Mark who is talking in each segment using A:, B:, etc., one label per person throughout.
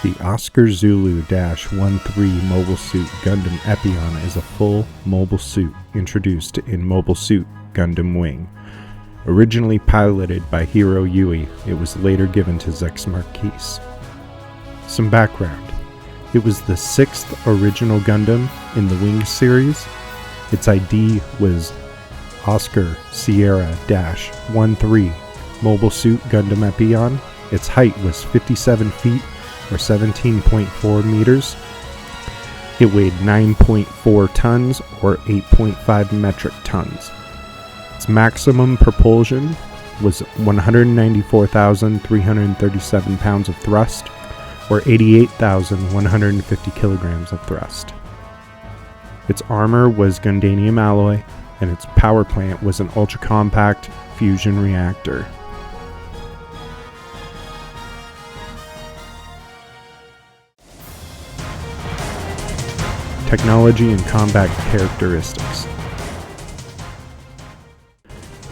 A: The Oscar Zulu-13 Mobile Suit Gundam Epyon is a full mobile suit introduced in Mobile Suit Gundam Wing. Originally piloted by Heero Yui, it was later given to Zechs Merquise. Some background. It was the 6th original Gundam in the Wing series. Its ID was Oscar Sierra-13 Mobile Suit Gundam Epyon. Its height was 57 feet or 17.4 meters. It weighed 9.4 tons or 8.5 metric tons. Its maximum propulsion was 194,337 pounds of thrust, or 88,150 kilograms of thrust. Its armor was Gundanium alloy, and its power plant was an ultra-compact fusion reactor. Technology and combat characteristics.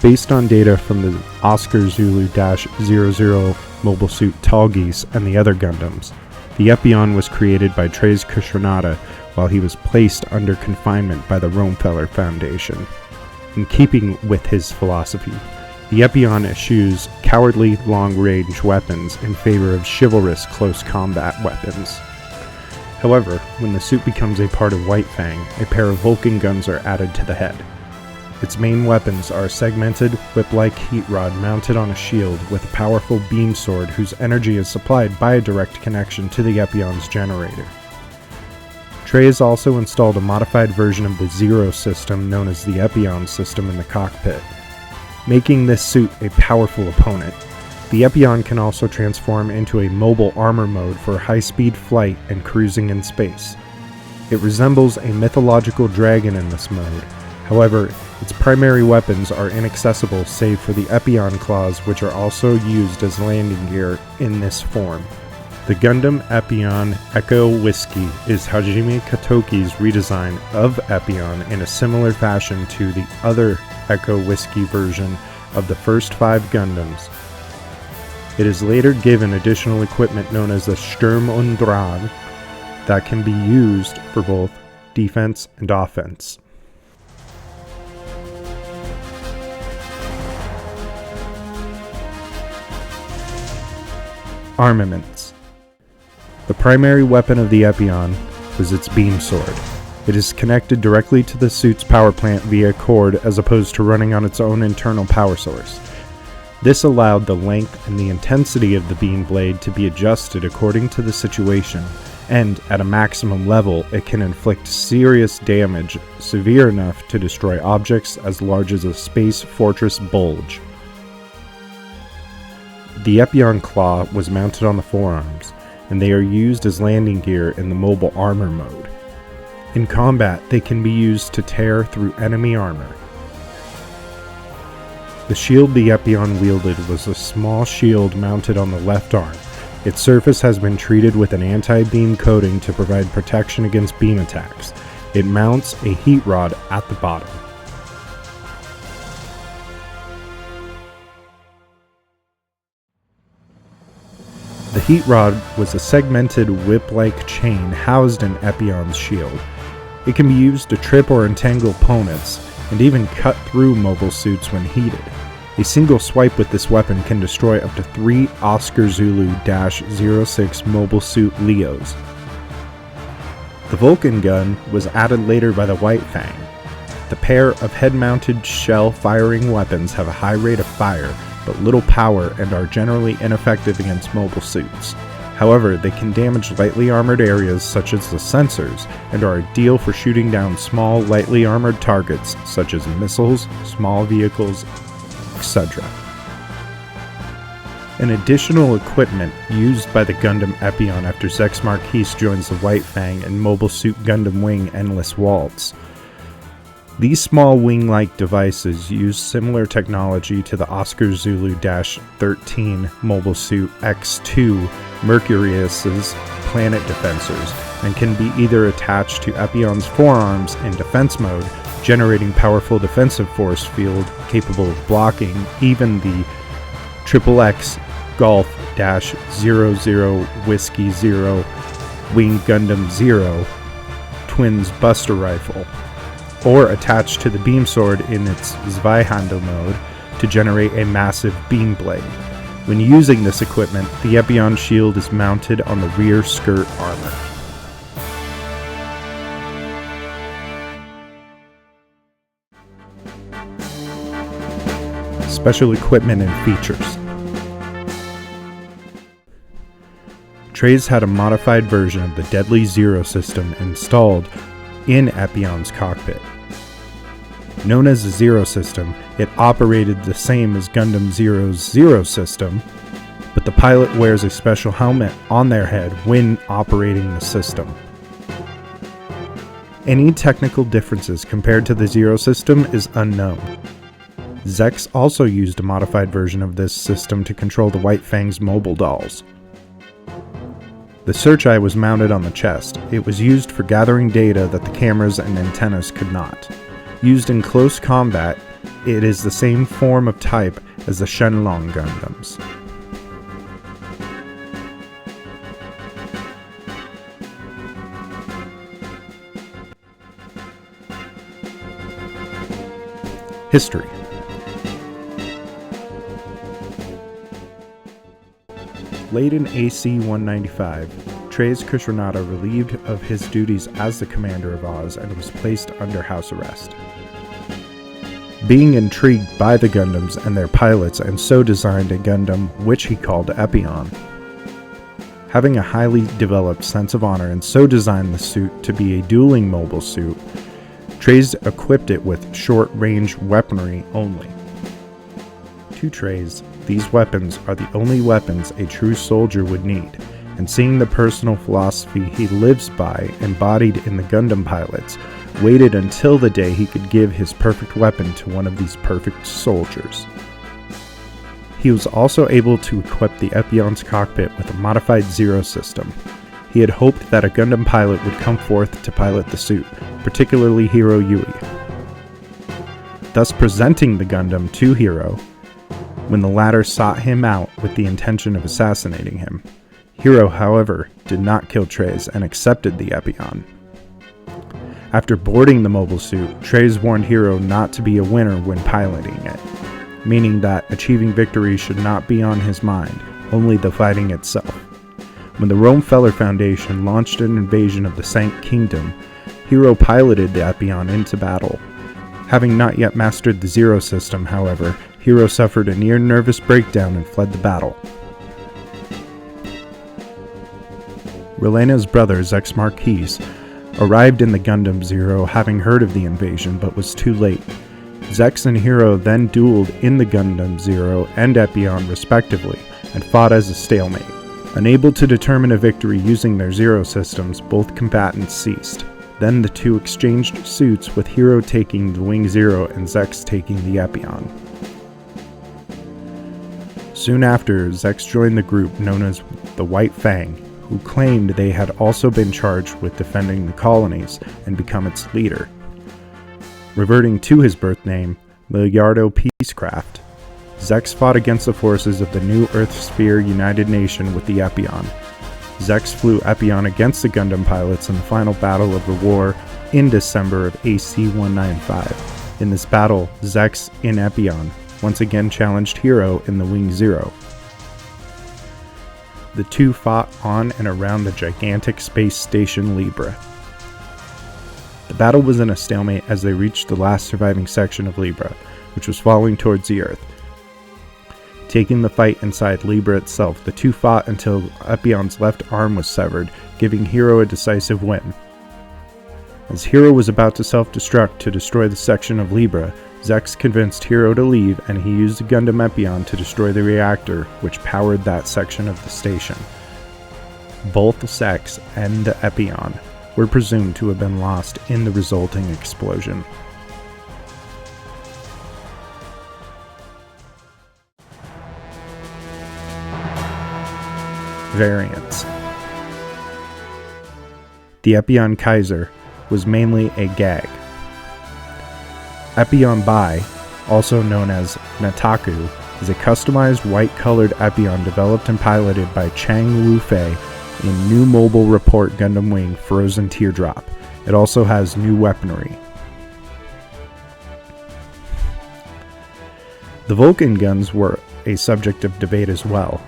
A: Based on data from the Oscar Zulu-00 Mobile Suit Tallgeese and the other Gundams, the Epyon was created by Treize Khushrenada while he was placed under confinement by the Rockefeller Foundation. In keeping with his philosophy, the Epyon eschews cowardly long-range weapons in favor of chivalrous close combat weapons. However, when the suit becomes a part of White Fang, a pair of Vulcan guns are added to the head. Its main weapons are a segmented, whip-like heat rod mounted on a shield with a powerful beam sword whose energy is supplied by a direct connection to the Epyon's generator. Treize also installed a modified version of the Zero system known as the Epyon system in the cockpit, making this suit a powerful opponent. The Epyon can also transform into a mobile armor mode for high-speed flight and cruising in space. It resembles a mythological dragon in this mode. However, its primary weapons are inaccessible save for the Epyon claws, which are also used as landing gear in this form. The Gundam Epyon Echo Whiskey is Hajime Katoki's redesign of Epyon in a similar fashion to the other Echo Whiskey version of the first 5 Gundams. It is later given additional equipment known as the Sturm und Drang that can be used for both defense and offense. Armaments. The primary weapon of the Epyon was its beam sword. It is connected directly to the suit's power plant via cord as opposed to running on its own internal power source. This allowed the length and the intensity of the beam blade to be adjusted according to the situation, and at a maximum level it can inflict serious damage severe enough to destroy objects as large as a space fortress bulge. The Epyon claw was mounted on the forearms, and they are used as landing gear in the mobile armor mode. In combat, they can be used to tear through enemy armor. The shield the Epyon wielded was a small shield mounted on the left arm. Its surface has been treated with an anti-beam coating to provide protection against beam attacks. It mounts a heat rod at the bottom. The heat rod was a segmented whip-like chain housed in Epyon's shield. It can be used to trip or entangle opponents, and even cut through mobile suits when heated. A single swipe with this weapon can destroy up to 3 Oscar Zulu-06 mobile suit Leos. The Vulcan gun was added later by the White Fang. The pair of head-mounted shell-firing weapons have a high rate of fire, but little power and are generally ineffective against mobile suits. However, they can damage lightly armored areas such as the sensors and are ideal for shooting down small, lightly armored targets such as missiles, small vehicles, etc. An additional equipment used by the Gundam Epyon after Zechs Merquise joins the White Fang and Mobile Suit Gundam Wing Endless Waltz. These small wing-like devices use similar technology to the Oscar Zulu-13 Mobile Suit X2 Merquise planet defensors and can be either attached to Epyon's forearms in defense mode, generating powerful defensive force field capable of blocking even the XXX Golf OZ-00 Whiskey 0 Wing Gundam 0 Twins Buster Rifle, or attached to the beam sword in its Zweihandel mode to generate a massive beam blade. When using this equipment, the Epyon shield is mounted on the rear skirt armor. Special equipment and features. Treize had a modified version of the Deadly Zero system installed in Epyon's cockpit. Known as the Zero system, it operated the same as Gundam Zero's Zero system, but the pilot wears a special helmet on their head when operating the system. Any technical differences compared to the Zero system is unknown. Zechs also used a modified version of this system to control the White Fang's mobile dolls. The search eye was mounted on the chest. It was used for gathering data that the cameras and antennas could not. Used in close combat, it is the same form of type as the Shenlong Gundams. History. Late in AC 195, Treize Khushrenada relieved of his duties as the commander of Oz and was placed under house arrest. Being intrigued by the Gundams and their pilots, and so designed a Gundam which he called Epyon. Having a highly developed sense of honor, and so designed the suit to be a dueling mobile suit, Treize equipped it with short-range weaponry only. To Treize, these weapons are the only weapons a true soldier would need, and seeing the personal philosophy he lives by embodied in the Gundam pilots, waited until the day he could give his perfect weapon to one of these perfect soldiers. He was also able to equip the Epyon's cockpit with a modified Zero system. He had hoped that a Gundam pilot would come forth to pilot the suit, particularly Heero Yuy, thus presenting the Gundam to Heero when the latter sought him out with the intention of assassinating him. Heero, however, did not kill Treize and accepted the Epyon. After boarding the mobile suit, Treize warned Heero not to be a winner when piloting it, meaning that achieving victory should not be on his mind, only the fighting itself. When the Rome-Feller Foundation launched an invasion of the Sank Kingdom, Heero piloted the Epyon into battle. Having not yet mastered the Zero system, however, Heero suffered a near-nervous breakdown and fled the battle. Relena's brother, Zechs Merquise, arrived in the Gundam Zero having heard of the invasion, but was too late. Zechs and Heero then dueled in the Gundam Zero and Epyon respectively, and fought as a stalemate. Unable to determine a victory using their Zero systems, both combatants ceased. Then the two exchanged suits, with Heero taking the Wing Zero and Zechs taking the Epyon. Soon after, Zechs joined the group known as the White Fang, who claimed they had also been charged with defending the colonies and become its leader. Reverting to his birth name, Milliardo Peacecraft, Zechs fought against the forces of the New Earth Sphere United Nation with the Epyon. Zechs flew Epyon against the Gundam pilots in the final battle of the war in December of AC 195. In this battle, Zechs in Epyon once again challenged Heero in the Wing Zero. The two fought on and around the gigantic space station Libra. The battle was in a stalemate as they reached the last surviving section of Libra, which was falling towards the Earth. Taking the fight inside Libra itself, the two fought until Epyon's left arm was severed, giving Heero a decisive win. As Heero was about to self-destruct to destroy the section of Libra, Zechs convinced Heero to leave, and he used the Gundam Epyon to destroy the reactor which powered that section of the station. Both Zechs and the Epyon were presumed to have been lost in the resulting explosion. Variants. The Epyon Kaiser was mainly a gag. Epyon Bai, also known as Nataku, is a customized white-colored Epyon developed and piloted by Chang Wufei in New Mobile Report Gundam Wing Frozen Teardrop. It also has new weaponry. The Vulcan guns were a subject of debate as well.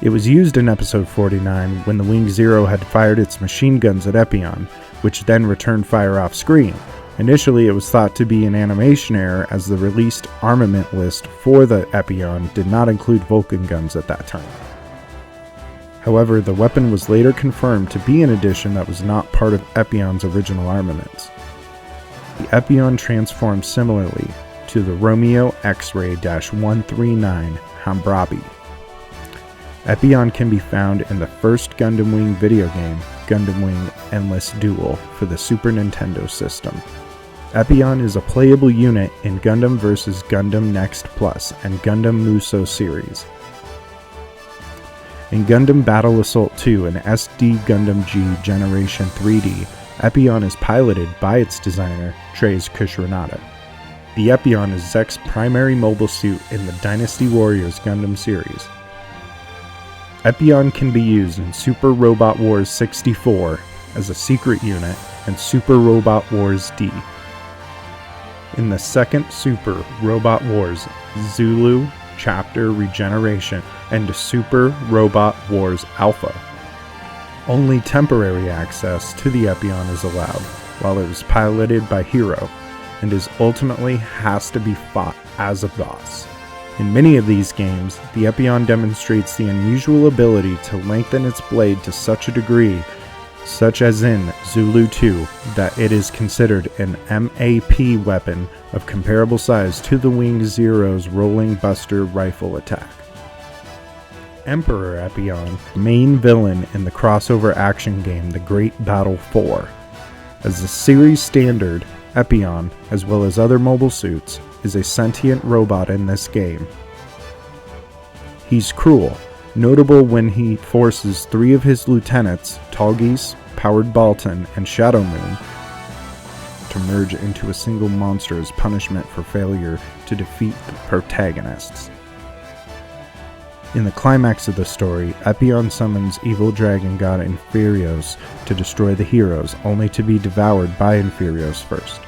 A: It was used in episode 49 when the Wing Zero had fired its machine guns at Epyon, which then returned fire off screen. Initially, it was thought to be an animation error as the released armament list for the Epyon did not include Vulcan guns at that time. However, the weapon was later confirmed to be an addition that was not part of Epyon's original armaments. The Epyon transformed similarly to the Romeo X-Ray-139 Hammurabi. Epyon can be found in the first Gundam Wing video game, Gundam Wing Endless Duel, for the Super Nintendo system. Epyon is a playable unit in Gundam vs. Gundam Next Plus and Gundam Muso series. In Gundam Battle Assault 2 and SD Gundam G Generation 3D, Epyon is piloted by its designer, Treize Khushrenada. The Epyon is Zechs' primary mobile suit in the Dynasty Warriors Gundam series. Epyon can be used in Super Robot Wars 64 as a secret unit and Super Robot Wars D. In the second Super Robot Wars Zulu Chapter Regeneration and Super Robot Wars Alpha, only temporary access to the Epyon is allowed while it is piloted by Heero and is ultimately has to be fought as a boss. In many of these games, the Epyon demonstrates the unusual ability to lengthen its blade to such a degree, such as in Zulu 2, that it is considered an MAP weapon of comparable size to the Wing Zero's Rolling Buster rifle attack. Emperor Epyon, main villain in the crossover action game The Great Battle 4. As the series standard, Epyon, as well as other mobile suits, is a sentient robot in this game. He's cruel, notable when he forces 3 of his lieutenants, Tallgeese, Powered Baltan, and Shadow Moon, to merge into a single monster as punishment for failure to defeat the protagonists. In the climax of the story, Epyon summons evil dragon god Inferios to destroy the heroes, only to be devoured by Inferios first.